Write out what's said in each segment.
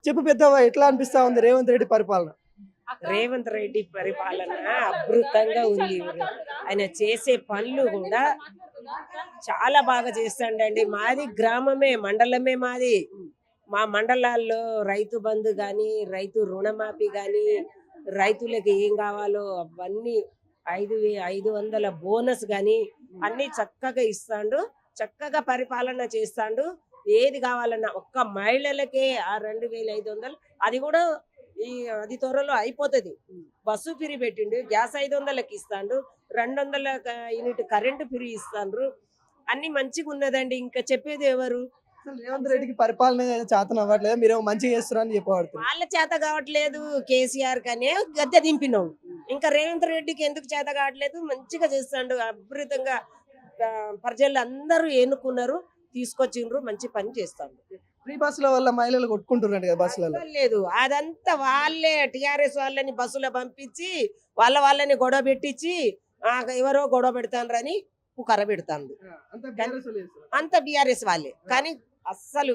చెప్పు పెద్దవ్వ, ఎట్లా అనిపిస్తా ఉంది రేవంత్ రెడ్డి పరిపాలన? రేవంత్ రెడ్డి పరిపాలన అద్భుతంగా ఉంది. ఆయన చేసే పనులు కూడా చాలా బాగా చేస్తాడండి. మాది గ్రామమే, మండలమే మాది. మా మండలాల్లో రైతు బంధు గాని, రైతు రుణమాఫీ గాని, రైతులకు ఏం కావాలో అవన్నీ 500 బోనస్ గాని అన్ని చక్కగా ఇస్తాండు. చక్కగా పరిపాలన చేస్తాండు. ఏది కావాలన్నా ఒక్క మహిళలకే ఆ 2500 అది కూడా అది త్వరలో అయిపోతుంది. బస్సు ఫ్రీ పెట్టిండు, గ్యాస్ 500కి ఇస్తాండు, 200 యూనిట్ కరెంటు ఫ్రీ ఇస్తాండ్రు. అన్ని మంచిగా ఉన్నదండి. ఇంకా చెప్పేది ఎవరు? అసలు రేవంత్ రెడ్డికి పరిపాలన చేతన అవ్వట్లేదు, మీరేమో మంచిగా చేస్తున్నారని చెప్పబడుతుంది. వాళ్ళ చేత కావట్లేదు. కేసీఆర్ కనే గద్దె దింపినాం. ఇంకా రేవంత్ రెడ్డికి ఎందుకు చేత కావట్లేదు? మంచిగా చేస్తాడు, అద్భుతంగా. ప్రజలు అందరూ ఎన్నుకున్నారు, తీసుకొచ్చిండ్రు, మంచి పని చేస్తాడు. ఫ్రీ బస్సుల వల్ల మహిళలు కొట్టుకుంటున్నారు కదా బస్సులలో. అస్సలు లేదు, అదంతా వాళ్ళే టిఆర్ఎస్ వాళ్ళని బస్సులో పంపించి వాళ్ళని గొడవ పెట్టించి ఎవరో గొడవ పెడతాండ్రని పుకర పెడతాండు. అంత బిఆర్ఎస్ వాళ్ళే. కానీ అస్సలు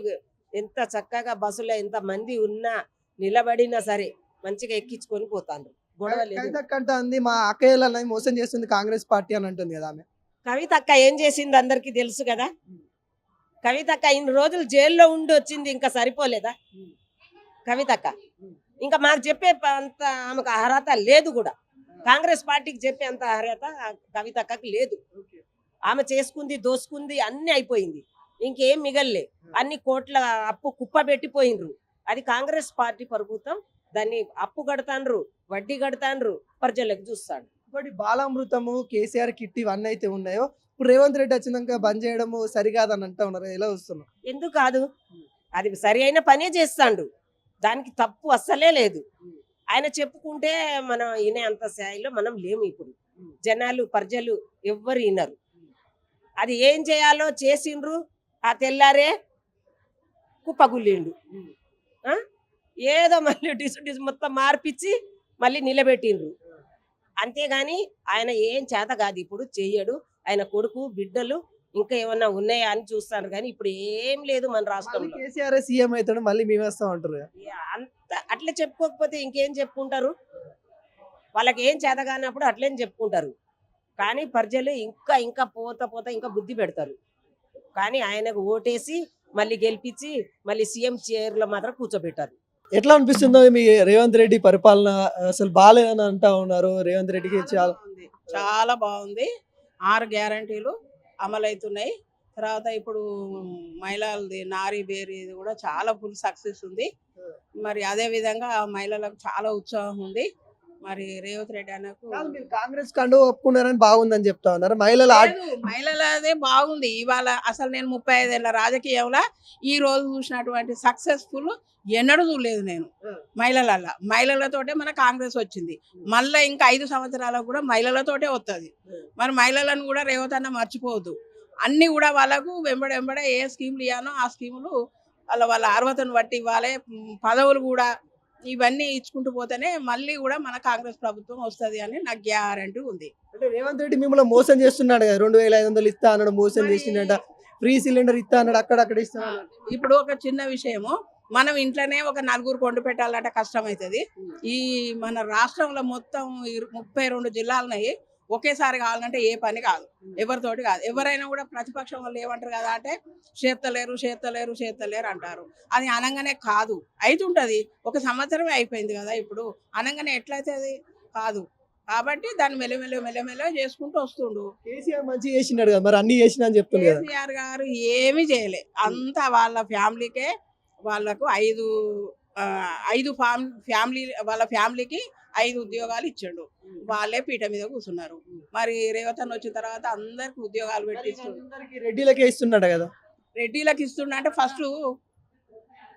ఎంత చక్కగా బస్సులో ఎంత మంది ఉన్నా నిలబడినా సరే మంచిగా ఎక్కించుకొని పోతాండ్రు. గొడవ లేదు. అంది మా అక్కయ్యలని మోసం చేస్తుంది కాంగ్రెస్ పార్టీ అని అంటుంది కదా ఆమె. కవితక్క ఏం చేసింది అందరికి తెలుసు కదా. కవితక్క ఇన్ని రోజులు జైల్లో ఉండి వచ్చింది, ఇంకా సరిపోలేదా కవితక్క? ఇంకా మాకు చెప్పే అంత ఆమెకు అర్హత లేదు కూడా. కాంగ్రెస్ పార్టీకి చెప్పే అంత అర్హత కవితక్కకి లేదు. ఆమె చేసుకుంది, దోసుకుంది, అన్ని అయిపోయింది, ఇంకేం మిగల్లే. అన్ని కోట్ల అప్పు కుప్ప పెట్టిపోయినరు. అది కాంగ్రెస్ పార్టీ ప్రభుత్వం. దాన్ని అప్పు కడతాండ్రు, వడ్డీ కడతాండ్రు, ప్రజలకు చూస్తాడు. ఇంకోటి బాలామృతము, కేసీఆర్ కిట్ ఇవన్నీ అయితే ఉన్నాయో ఇప్పుడు రేవంత్ రెడ్డి వచ్చినాక బంద్ చేయడము సరికాదని అంటా ఉన్నారు. ఎలా వస్తున్నాం? ఎందుకు కాదు, అది సరి అయిన పనే చేస్తాడు. దానికి తప్పు అస్సలే లేదు. ఆయన చెప్పుకుంటే మనం వినే అంత స్థాయిలో మనం లేము. ఇప్పుడు జనాలు ప్రజలు ఎవ్వరు వినరు. అది ఏం చేయాలో చేసిండ్రు. ఆ తెల్లారే కుప్పగుల్లిండు. ఏదో మళ్ళీ డిస్ మొత్తం మార్పిచ్చి మళ్ళీ నిలబెట్టిండ్రు. అంతేగాని ఆయన ఏం చేత కాదు, ఇప్పుడు చెయ్యడు. ఆయన కొడుకు బిడ్డలు ఇంకా ఏమన్నా ఉన్నాయా అని చూస్తాను, కానీ ఇప్పుడు ఏం లేదు మన రాష్ట్రంలో. కేసీఆర్ సీఎం అవుతాడు, మళ్ళీ మేము వస్తాం అంటారు. అంత అట్లా చెప్పుకోకపోతే ఇంకేం చెప్పుకుంటారు? వాళ్ళకి ఏం చేత కానప్పుడు అట్లేం చెప్పుకుంటారు. కానీ ప్రజలు ఇంకా ఇంకా పోతా ఇంకా బుద్ధి పెడతారు. కానీ ఆయనకు ఓటేసి మళ్ళీ గెలిపించి మళ్ళీ సీఎం చైర్లో మాత్రం కూర్చోబెట్టారు. ఎట్లా అనిపిస్తుందో మీ రేవంత్ రెడ్డి పరిపాలన? అసలు బాగాలేదని అంటా ఉన్నారు. రేవంత్ రెడ్డికి చాలా బాగుంది. 6 గ్యారంటీలు అమలవుతున్నాయి. తర్వాత ఇప్పుడు మహిళలది నారీ బేరీ కూడా చాలా ఫుల్ సక్సెస్ ఉంది. మరి అదే విధంగా మహిళలకు చాలా ఉత్సాహం ఉంది. మరి రేవంత్ రెడ్డి అన్నకు కాంగ్రెస్ కండు ఒప్పుకున్నారని బాగుందని చెప్తా ఉన్నారు. మహిళలదే బాగుంది. ఇవాళ అసలు నేను 35 ఏళ్ళ రాజకీయంలో ఈ రోజు చూసినటువంటి సక్సెస్ఫుల్ ఎన్నడూ చూడలేదు నేను. మహిళలతోటే మన కాంగ్రెస్ వచ్చింది. మళ్ళీ ఇంకా 5 సంవత్సరాలకు కూడా మహిళలతోటే వస్తుంది. మరి మహిళలను కూడా రేవంత్ అన్న మర్చిపోవద్దు. అన్ని కూడా వాళ్ళకు వెంబడే ఏ స్కీములు ఇవ్వానో ఆ స్కీములు వాళ్ళ అర్హతను బట్టి ఇవ్వాలి. పదవులు కూడా ఇవన్నీ ఇచ్చుకుంటూ పోతేనే మళ్ళీ కూడా మన కాంగ్రెస్ ప్రభుత్వం వస్తుంది అని నాకు గ్యారంటీ ఉంది. అంటే రేవంత్ రెడ్డి మిమ్మల్ని మోసం చేస్తున్నాడు కదా. 2500 ఇస్తా అన్నాడు, మోసం చేసిండ. ఫ్రీ సిలిండర్ ఇస్తా అన్నాడు, అక్కడక్కడ ఇస్తా. ఇప్పుడు ఒక చిన్న విషయము, మనం ఇంట్లోనే ఒక 4 కొండు పెట్టాలంటే కష్టం అవుతుంది. ఈ మన రాష్ట్రంలో మొత్తం 32 జిల్లాలున్నాయి. ఒకేసారి కావాలంటే ఏ పని కాదు, ఎవరితోటి కాదు. ఎవరైనా కూడా ప్రతిపక్షం వాళ్ళు ఏమంటారు కదా అంటే చేస్తలేరు అంటారు. అది అనగానే కాదు, అవుతుంటది. 1 సంవత్సరమే అయిపోయింది కదా. ఇప్పుడు అనగానే ఎట్లయితే కాదు. కాబట్టి దాన్ని మెల్లమెల్ల చేసుకుంటూ వస్తుండు. కేసీఆర్ మంచి చేసినాడు కదా, మరి అన్ని చేసినా అని చెప్తుంది. కేసీఆర్ గారు ఏమీ చేయలే. అంతా వాళ్ళ ఫ్యామిలీకే. వాళ్ళకు 5 ఫ్యామిలీ, వాళ్ళ ఫ్యామిలీకి 5 ఉద్యోగాలు ఇచ్చిండు. వాళ్ళే పీట మీద కూర్చున్నారు. మరి రేవంత్ అన్న వచ్చిన తర్వాత అందరికి ఉద్యోగాలు పెట్టిస్తుండ్రు. రెడ్డిలకే ఇస్తున్నాడు కదా. రెడ్డిలకు ఇస్తుండ అంటే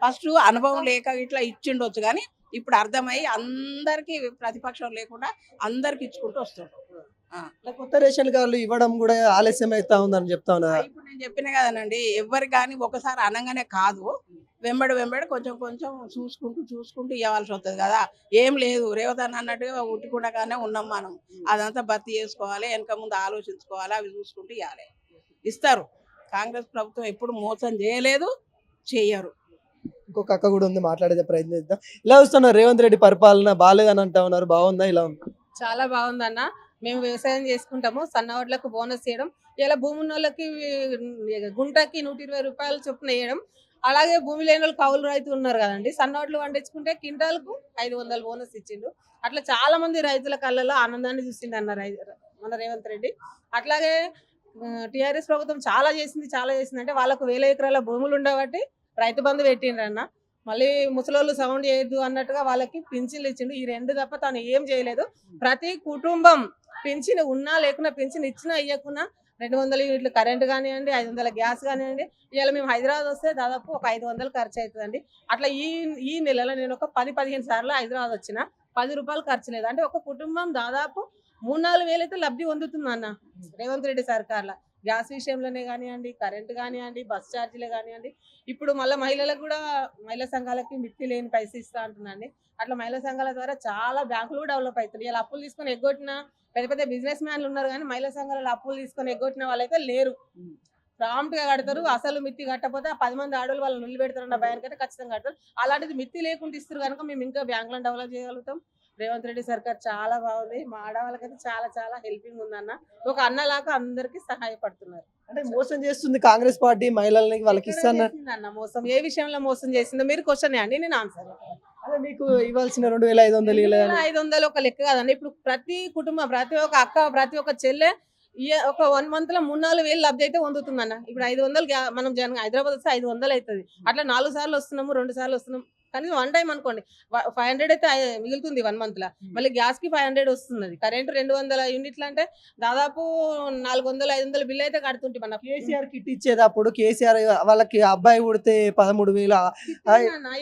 ఫస్ట్ అనుభవం లేక ఇట్లా ఇచ్చిండొచ్చు, కానీ ఇప్పుడు అర్థమై అందరికి ప్రతిపక్షం లేకుండా అందరికి ఇచ్చుకుంటూ వస్తుండ్రు. కొత్త రేషన్ కార్డులు ఇవ్వడం కూడా ఆలస్యం అవుతా ఉందని చెప్తా ఉన్నా. ఇప్పుడు నేను చెప్పిన కదనండి, ఎవరికి కానీ ఒకసారి అనగానే కాదు, వెంబడి కొంచెం చూసుకుంటూ ఇవ్వాల్సి వస్తుంది కదా. ఏం లేదు, రేవంత్ అన్న అన్నట్టుగా ఉట్టుకుండగానే ఉన్నాం మనం. అదంతా భర్తీ చేసుకోవాలి, వెనక ముందు ఆలోచించుకోవాలి, అవి చూసుకుంటూ ఇవ్వాలి. ఇస్తారు. కాంగ్రెస్ ప్రభుత్వం ఎప్పుడు మోసం చేయలేదు, చెయ్యరు. ఇంకొక అక్క కూడా ఉంది, మాట్లాడే ప్రయత్నిద్దాం. ఇలా వస్తున్నారు రేవంత్ రెడ్డి పరిపాలన బాగాలేదని అంటా ఉన్నారు, బాగుందా ఇలా ఉంది? చాలా బాగుందన్న. మేము వ్యవసాయం చేసుకుంటాము, సన్నవడ్లకు బోనస్ ఇవ్వడం, ఇలా భూమి ఉన్నోళ్ళకి గుంటకి 120 రూపాయలు చొప్పున వేయడం, అలాగే భూమి లేని వాళ్ళు కౌలు రైతులు ఉన్నారు కదండి, సన్నవడ్లు పండించుకుంటే క్వింటాల్కు 500 బోనస్ ఇచ్చిండు. అట్లా చాలా మంది రైతుల కళ్ళలో ఆనందాన్ని చూసిండు అన్న మన రేవంత్ రెడ్డి. అట్లాగే టిఆర్ఎస్ ప్రభుత్వం చాలా చేసింది అంటే వాళ్ళకు 1000 ఎకరాల భూములు ఉండబట్టి రైతు బంధు పెట్టిండ్రు అన్న. మళ్ళీ ముసలోళ్ళు సౌండ్ చేయొద్దు అన్నట్టుగా వాళ్ళకి పింఛన్లు ఇచ్చిండు. ఈ 2 తప్ప తను ఏం చేయలేదు. ప్రతి కుటుంబం పింఛన్ ఉన్నా లేకున్నా, పింఛన్ ఇచ్చినా ఇవ్వకున్నా 200 యూనిట్లు కరెంట్ కానివ్వండి, 500 గ్యాస్ కానివ్వండి. ఇవాళ మేము హైదరాబాద్ వస్తే దాదాపు ఒక 500 ఖర్చు అవుతుందండి. అట్లా ఈ నెలలో నేను ఒక 10-15 సార్లు హైదరాబాద్ వచ్చిన 10 రూపాయలు ఖర్చు లేదు. అంటే ఒక కుటుంబం దాదాపు 3-4 వేలు అయితే లబ్ధి పొందుతుంది అన్న రేవంత్ రెడ్డి సర్కార్లో. గ్యాస్ విషయంలోనే కానివ్వండి, కరెంట్ కానివ్వండి, బస్ ఛార్జీలే కానివ్వండి. ఇప్పుడు మళ్ళీ మహిళలకు కూడా మహిళా సంఘాలకి మిత్తి లేని పైసలు ఇస్తా అంటున్నాండి. అట్లా మహిళా సంఘాల ద్వారా చాలా బ్యాంకులు కూడా డెవలప్ అవుతుంది. ఇలా అప్పులు తీసుకొని ఎగ్గొట్టిన పెద్ద పెద్ద బిజినెస్ మ్యాన్లు ఉన్నారు, కానీ మహిళా సంఘాలలో అప్పులు తీసుకొని ఎగ్గొట్టిన వాళ్ళైతే లేరు. ప్రాంప్ట్ గా కడతారు. అసలు మిత్తి కట్టకపోతే ఆ 10 మంది ఆడవాళ్ళు వాళ్ళు నిల్లు పెడతారన్న భయానికైతే ఖచ్చితంగా కడతారు. అలాంటిది మిత్తి లేకుండా ఇస్తారు కనుక మేము ఇంకా బ్యాంకులను డెవలప్ చేయగలుగుతాం. రేవంత్ రెడ్డి సర్కార్ చాలా బాగుంది. మా ఆడవాళ్ళకైతే చాలా చాలా హెల్పింగ్ ఉందన్న. ఒక అన్నలాగా అందరికి సహాయపడుతున్నారు. అంటే మోసం చేస్తుంది కాంగ్రెస్ పార్టీ మహిళలకి, వాళ్ళకి ఇస్తాను అన్న మోసం ఏ విషయంలో మోసం చేసిందో మీరు క్వశ్చన్ అండి, నేను ఆన్సర్. అదే మీకు ఇవ్వాల్సిన 2500 500 ఒక లెక్క కాదండి. ఇప్పుడు ప్రతి కుటుంబం, ప్రతి ఒక్క అక్క, ప్రతి ఒక్క చెల్లె ఒక 1 month లో 3-4 వేలు లబ్ధి అయితే పొందుతుందన్న. ఇప్పుడు 500 మనం హైదరాబాద్ వస్తే 500 అవుతుంది. అట్లా 4 సార్లు వస్తున్నాము, 2 సార్లు వస్తున్నాం. కానీ 1 టైం అనుకోండి 500 అయితే మిగులుతుంది 1 month లో. మళ్ళీ గ్యాస్ కి 500 వస్తుంది. కరెంట్ 200 యూనిట్లు అంటే దాదాపు 400-500 బిల్ అయితే కడుతుంటే మన కేసీఆర్ కిట్ ఇచ్చేటప్పుడు కేసీఆర్ వాళ్ళకి అబ్బాయి పుడితే 13,000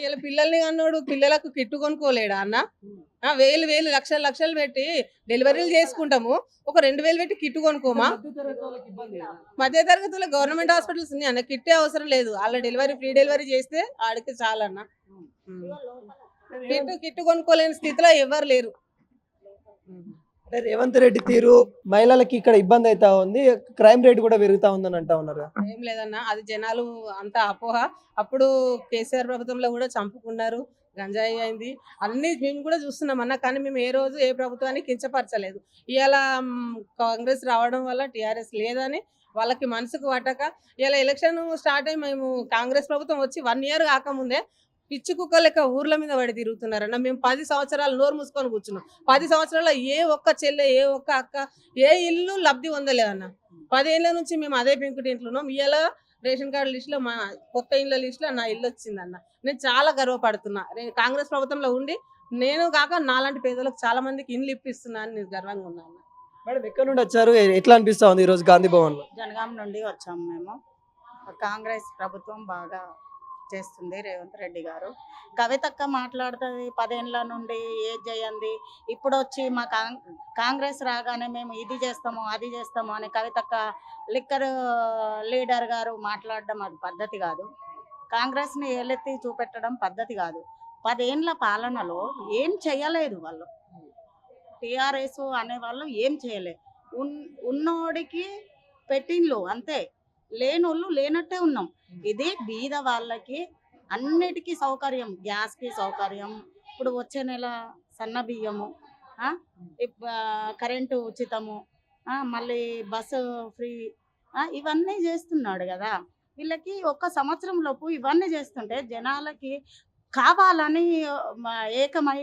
ఇలా పిల్లల్ని అన్నాడు, పిల్లలకు కిట్టు కొనుక్కోలేడా అన్న? వేలు లక్షలు పెట్టి డెలివరీలు చేసుకుంటాము, ఒక 2000 పెట్టి కిట్టు కొనుక్కోమా? మధ్య తరగతిలో గవర్నమెంట్ హాస్పిటల్స్ ఉన్నాయి అన్న, కిట్టే అవసరం లేదు. వాళ్ళ ఫ్రీ డెలివరీ చేస్తే ఆడికి చాలన్న. కిట్టు కొనుక్కోలేని స్థితిలో ఎవరు లేరు. అంటే రేవంత్ రెడ్డి తీరు మహిళలకి ఇక్కడ ఇబ్బంది అవుతా ఉంది, క్రైమ్ రేట్ కూడా పెరుగుతా ఉందని అంటా ఉన్నారు. ఏం లేదన్న, అది జనాలు అంతా అపోహ. అప్పుడు కేసీఆర్ ప్రభుత్వంలో కూడా చంపుకున్నారు, గంజాయి అయింది, అన్ని మేము కూడా చూస్తున్నాం అన్న. కానీ మేము ఏ రోజు ఏ ప్రభుత్వాన్ని కించపరచలేదు. ఇవాళ కాంగ్రెస్ రావడం వల్ల టీఆర్ఎస్ లేదని వాళ్ళకి మనసుకు పట్టక ఇలా ఎలక్షన్ స్టార్ట్ అయ్యి మేము కాంగ్రెస్ ప్రభుత్వం వచ్చి 1 year కాకముందే పిచ్చి కుక్క లెక్క ఊర్ల మీద పడి తిరుగుతున్నారన్న. మేము 10 సంవత్సరాలు నోరు మూసుకొని కూర్చున్నాం. 10 సంవత్సరాల్లో ఏ ఒక్క చెల్లె, ఏ ఒక్క అక్క, ఏ ఇల్లు లబ్ధి పొందలేదన్న. 10 ఏళ్ళ నుంచి మేము అదే పెంకుటి ఇంట్లో ఉన్నాం. ఇలా రేషన్ కార్డు లిస్టులో మా కొత్త ఇళ్ళ లిస్టులో నా ఇల్లు వచ్చిందన్న. నేను చాలా గర్వపడుతున్నా. కాంగ్రెస్ ప్రభుత్వంలో ఉండి నేను కాక నాలాంటి పేదలకు చాలా మందికి ఇండ్లు ఇప్పిస్తున్నా అని నేను గర్వంగా ఉన్నాను. మేడం ఎక్కడ నుండి వచ్చారు, ఎట్లా అనిపిస్తా ఉంది ఈరోజు గాంధీ భవన్ లో? జనగాం నుండి వచ్చాము మేము. కాంగ్రెస్ ప్రభుత్వం బాగా చేస్తుంది రేవంత్ రెడ్డి గారు. కవితక్క మాట్లాడుతుంది 10 ఏళ్ళ నుండి ఏది చేయండి, ఇప్పుడు వచ్చి మా కాంగ్రెస్ రాగానే మేము ఇది చేస్తాము అది చేస్తాము అని కవితక్క లిక్కర్ లీడర్ గారు మాట్లాడడం అది పద్ధతి కాదు. కాంగ్రెస్ని ఏలెత్తి చూపెట్టడం పద్ధతి కాదు. 10 ఏళ్ళ పాలనలో ఏం చేయలేదు వాళ్ళు. టీఆర్ఎస్ అనేవాళ్ళు ఏం చేయలేదు. ఉన్నోడికి పెట్టిండ్లు అంతే, లేనోళ్ళు లేనట్టే ఉన్నాం. ఇది బీద వాళ్ళకి అన్నిటికీ సౌకర్యం, గ్యాస్కి సౌకర్యం, ఇప్పుడు వచ్చే నెల సన్న బియ్యము, కరెంటు ఉచితము, మళ్ళీ బస్సు ఫ్రీ, ఇవన్నీ చేస్తున్నాడు కదా. వీళ్ళకి 1 సంవత్సరం లోపు ఇవన్నీ చేస్తుంటే జనాలకి కావాలని ఏకమై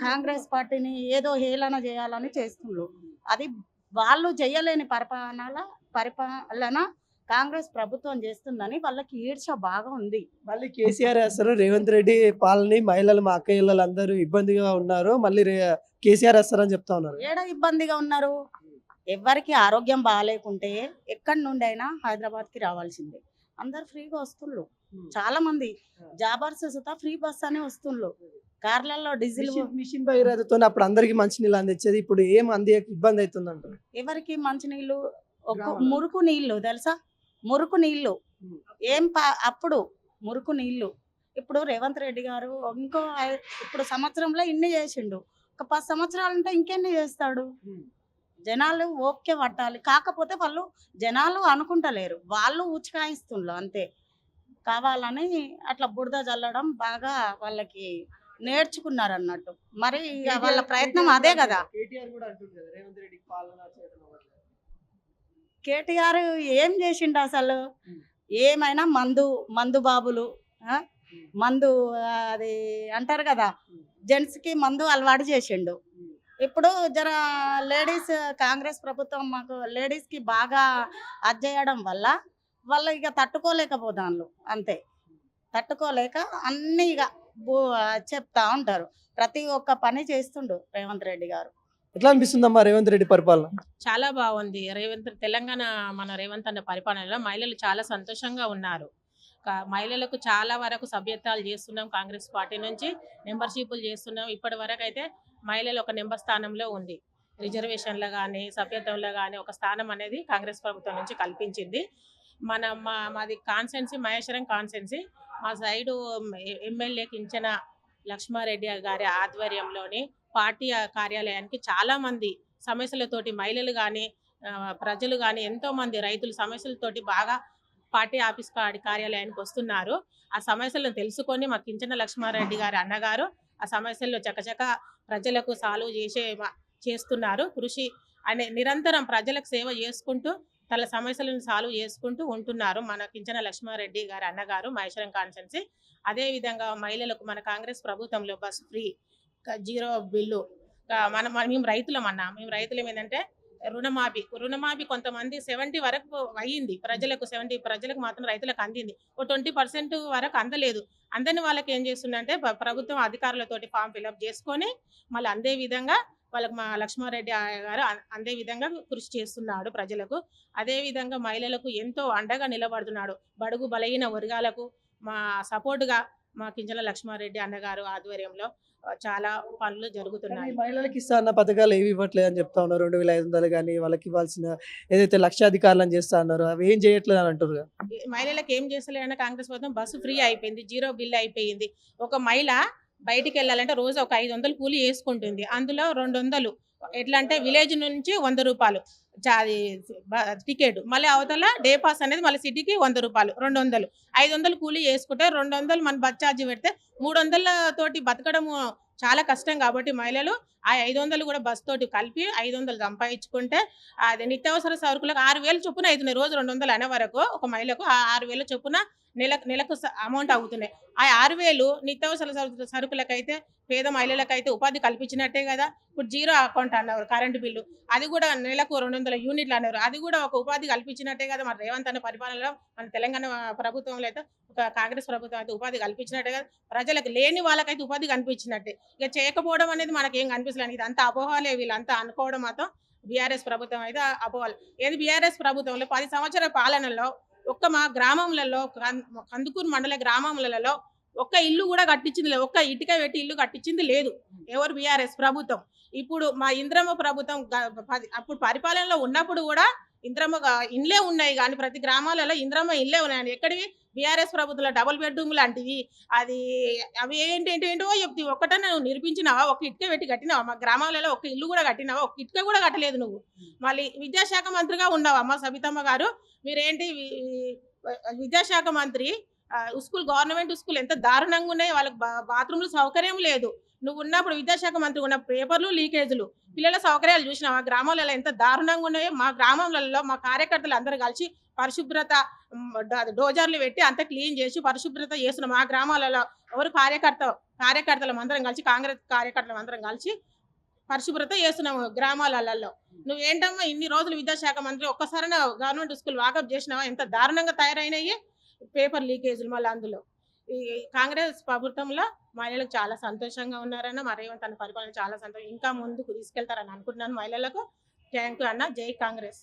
కాంగ్రెస్ పార్టీని ఏదో హేళన చేయాలని చేస్తున్నారు. అది వాళ్ళు చేయలేని పరిపాలన కాంగ్రెస్ ప్రభుత్వం చేస్తుందని వాళ్ళకి ఈర్ష బాగా ఉంది. మళ్ళీ కేసీఆర్ వేస్తారు, రేవంత్ రెడ్డి పాలన మహిళలు మా అక్క ఇళ్ళలు అందరూ ఇబ్బందిగా ఉన్నారు, మళ్ళీ కేసీఆర్ వేస్తారని చెప్తా ఉన్నారు. ఏడా ఇబ్బందిగా ఉన్నారు? ఎవరికి ఆరోగ్యం బాగాలేకుంటే ఎక్కడి నుండి అయినా హైదరాబాద్కి రావాల్సిందే. అందరు ఫ్రీగా వస్తుండ్రు. చాలా మంది జాబర్స్ సుతా ఫ్రీ బస్ అని వస్తుండ్రు. కార్లలో డీజిల్ మిషన్ భగీరథతో అప్పుడు అందరికి మంచినీళ్ళు అందించేది, ఇప్పుడు ఏం ఇబ్బంది అవుతుంది అంటారు. ఎవరికి మంచినీళ్ళు, మురుకు నీళ్ళు తెలుసా? మురుకు నీళ్ళు అప్పుడు మురుకు నీళ్ళు. ఇప్పుడు రేవంత్ రెడ్డి గారు ఇప్పుడు సంవత్సరంలో ఇన్ని చేసిండు, ఒక 10 సంవత్సరాలు ఉంటే ఇంకెన్ని చేస్తాడు? జనాలు ఓకే పట్టాలి. కాకపోతే వాళ్ళు జనాలు అనుకుంటలేరు, వాళ్ళు ఉచికాయిస్తుండ్రు అంతే. కావాలని అట్లా బురద చల్లడం బాగా వాళ్ళకి నేర్చుకున్నారు అన్నట్టు. మరి ఇక వాళ్ళ ప్రయత్నం అదే కదా. కేటీఆర్ కూడా అంటుంది కదా రేవంత్ రెడ్డికి పాలన చేయడం అవ్వట్లేదు. కేటీఆర్ ఏం చేసిండు అసలు? ఏమైనా మందు బాబులు, ఆ? మందు అది అంటారు కదా, జెంట్స్కి మందు అలవాటు చేసిండు. ఇప్పుడు జర లేడీస్ కాంగ్రెస్ ప్రభుత్వం మాకు లేడీస్కి బాగా అది చేయడం వల్ల వాళ్ళు ఇక తట్టుకోలేకపోతాను, అంతే. తట్టుకోలేక అన్నీ ఇక చెప్తా ఉంటారు. ప్రతి ఒక్క పని చేస్తుండు రేవంత్ రెడ్డి గారు. ఎట్లా అనిపిస్తుందమ్మా రేవంత్ రెడ్డి పరిపాలన? చాలా బాగుంది. తెలంగాణ మన రేవంత్ అన్న పరిపాలనలో మహిళలు చాలా సంతోషంగా ఉన్నారు. మహిళలకు చాలా వరకు సభ్యత్వాలు చేస్తున్నాం, కాంగ్రెస్ పార్టీ నుంచి మెంబర్షిప్లు చేస్తున్నాం. ఇప్పటి వరకు అయితే మహిళలు ఒక నెంబర్ స్థానంలో ఉంది. రిజర్వేషన్లో కానీ సభ్యత్వంలో కానీ ఒక స్థానం అనేది కాంగ్రెస్ ప్రభుత్వం నుంచి కల్పించింది. మాది కాన్స్టెన్సీ మహేశ్వరం కాన్స్టెన్సీ. మా సైడు ఎమ్మెల్యే కించన లక్ష్మారెడ్డి గారి ఆధ్వర్యంలోని పార్టీ కార్యాలయానికి చాలా మంది సమస్యలతోటి మహిళలు కానీ ప్రజలు కానీ ఎంతో మంది రైతులు సమస్యలతోటి బాగా పార్టీ ఆఫీస్ కార్యాలయానికి వస్తున్నారు. ఆ సమస్యలను తెలుసుకొని మా కించన లక్ష్మారెడ్డి గారి అన్నగారు ఆ సమస్యల్లో చకచక ప్రజలకు సాల్వ్ చేస్తున్నారు. కృషి అనే నిరంతరం ప్రజలకు సేవ చేసుకుంటూ తన సమస్యలను సాల్వ్ చేసుకుంటూ ఉంటున్నారు మన కించన లక్ష్మారెడ్డి గారి అన్నగారు మహేశ్వరం కాన్స్టెన్సీ. అదేవిధంగా మహిళలకు మన కాంగ్రెస్ ప్రభుత్వంలో బస్ ఫ్రీ, 0 బిల్లు, మేము రైతులం ఏంటంటే రుణమాఫీ కొంతమంది 70 వరకు అయ్యింది ప్రజలకు మాత్రం రైతులకు అందింది. ఓ 20% వరకు అందలేదు. అందని వాళ్ళకి ఏం చేస్తుందంటే ప్రభుత్వం అధికారులతోటి ఫామ్ ఫిల్అప్ చేసుకొని మళ్ళీ అందే విధంగా వాళ్ళకి మా లక్ష్మారెడ్డి గారు అందే విధంగా కృషి చేస్తున్నాడు ప్రజలకు. అదే విధంగా మహిళలకు ఎంతో అండగా నిలబడుతున్నాడు. బడుగు బలహీన వర్గాలకు మా సపోర్టుగా మా కింజల లక్ష్మారెడ్డి అన్నగారు ఆధ్వర్యంలో చాలా పనులు జరుగుతున్నాయి. మహిళలకు ఇస్తా అన్న పథకాలు ఏవి ఇవ్వట్లేదు అని చెప్తా ఉన్నారు. 2500 కానీ వాళ్ళకి ఇవ్వాల్సిన ఏదైతే లక్షాధికారులను చేస్తా అన్నారు అవి ఏం చేయట్లేదు అని అంటారు. మహిళలకు ఏం చేస్తలేదన్న కాంగ్రెస్ ప్రభుత్వం బస్సు ఫ్రీ అయిపోయింది, 0 బిల్ అయిపోయింది. ఒక మహిళ బయటికి వెళ్ళాలంటే రోజు ఒక 500 కూలి వేసుకుంటుంది. అందులో 200 ఎట్లా అంటే విలేజ్ నుంచి 100 రూపాయలు టికెట్, మళ్ళీ అవతల డే పాస్ అనేది మళ్ళీ సిటీకి 100 రూపాయలు, 200, 500 కూలీ వేసుకుంటే 200 మన బస్ ఛార్జ్ పెడితే 300 తోటి బతకడం చాలా కష్టం. కాబట్టి మహిళలు ఆ 500 కూడా బస్ తోటి కలిపి 500 సంపాదించుకుంటే అది నిత్యావసర సరుకులకు 6000 చొప్పున అవుతున్నాయి. రోజు 200 అనే వరకు ఒక మహిళకు ఆ 6000 చొప్పున నెలకు అమౌంట్ అవుతున్నాయి. ఆ 6000 నిత్యావసర సరుకులకైతే పేద మహిళలకైతే ఉపాధి కల్పించినట్టే కదా. ఇప్పుడు 0 అకౌంట్ అన్నారు, కరెంటు బిల్లు అది కూడా నెలకు 200 యూనిట్లు అన్నారు, అది కూడా ఒక ఉపాధి కల్పించినట్టే కదా. మరి రేవంత్ అన్న పరిపాలనలో మన తెలంగాణ ప్రభుత్వంలో అయితే ఒక కాంగ్రెస్ ప్రభుత్వం అయితే ఉపాధి కల్పించినట్టే కదా. ప్రజలకు లేని వాళ్ళకైతే ఉపాధి కనిపించినట్టే. ఇక చేయకపోవడం అనేది మనకేం కనిపిస్తలేదు. ఇది అంతా అపోహలే, వీళ్ళంతా అనుకోవడం మాత్రం బీఆర్ఎస్ ప్రభుత్వం అయితే అపోహలు. ఏది బీఆర్ఎస్ ప్రభుత్వంలో 10 సంవత్సరాల పాలనలో మా గ్రామంలో కందుకూరు మండల గ్రామంలో ఒక్క ఇల్లు కూడా కట్టించింది లేదు, ఒక్క ఇటుక పెట్టి ఇల్లు కట్టించింది లేదు ఎవరు బీఆర్ఎస్ ప్రభుత్వం. ఇప్పుడు మా ఇంద్రమ్మ ప్రభుత్వం అప్పుడు పరిపాలనలో ఉన్నప్పుడు కూడా ఇంద్రమ్మ ఇండ్లే ఉన్నాయి, కానీ ప్రతి గ్రామాలలో ఇంద్రమ్మ ఇల్లే ఉన్నాయని. ఎక్కడివి బీఆర్ఎస్ ప్రభుత్వంలో డబుల్ బెడ్రూమ్ లాంటివి అవి ఏంటేంటో చెప్తి. ఒక్కటన్నా నువ్వు నిర్మించినావా? ఒక ఇటుక పెట్టి కట్టినావా? మా గ్రామాలలో ఒక ఇల్లు కూడా కట్టినావా? ఒక ఇటుక కూడా కట్టలేదు నువ్వు. మళ్ళీ విద్యాశాఖ మంత్రిగా ఉన్నావా అమ్మ సబితమ్మ గారు? మీరేంటి విద్యాశాఖ మంత్రి? గవర్నమెంట్ స్కూల్ ఎంత దారుణంగా ఉన్నాయి, వాళ్ళకి బాత్రూమ్లు సౌకర్యం లేదు. నువ్వు ఉన్నప్పుడు విద్యాశాఖ మంత్రి ఉన్న పేపర్లు లీకేజీలు, పిల్లల సౌకర్యాలు చూసినావా? గ్రామాలలో ఎంత దారుణంగా ఉన్నాయో. మా గ్రామంలో మా కార్యకర్తలు అందరూ కలిసి పరిశుభ్రత డోజర్లు పెట్టి అంతా క్లీన్ చేసి పరిశుభ్రత చేస్తున్నాం. మా గ్రామాలలో ఎవరు కార్యకర్తలు అందరం కలిసి, కాంగ్రెస్ కార్యకర్తలు అందరం కలిసి పరిశుభ్రత చేస్తున్నాము గ్రామాలలో. నువ్వేంటమ్మా ఇన్ని రోజులు విద్యాశాఖ మంత్రి, ఒక్కసారి గవర్నమెంట్ స్కూల్ వాకప్ చేసినావా? ఎంత దారుణంగా తయారైనాయి పేపర్ లీకేజీలు. మళ్ళీ అందులో ఈ కాంగ్రెస్ ప్రభుత్వంలో మహిళలకు చాలా సంతోషంగా ఉన్నారన్న. మా రేవంత్ అన్న పరిపాలన చాలా సంతోషం. ఇంకా ముందుకు తీసుకెళ్తారని అనుకుంటున్నాను మహిళలకు. థ్యాంక్ యూ అన్న. జై కాంగ్రెస్.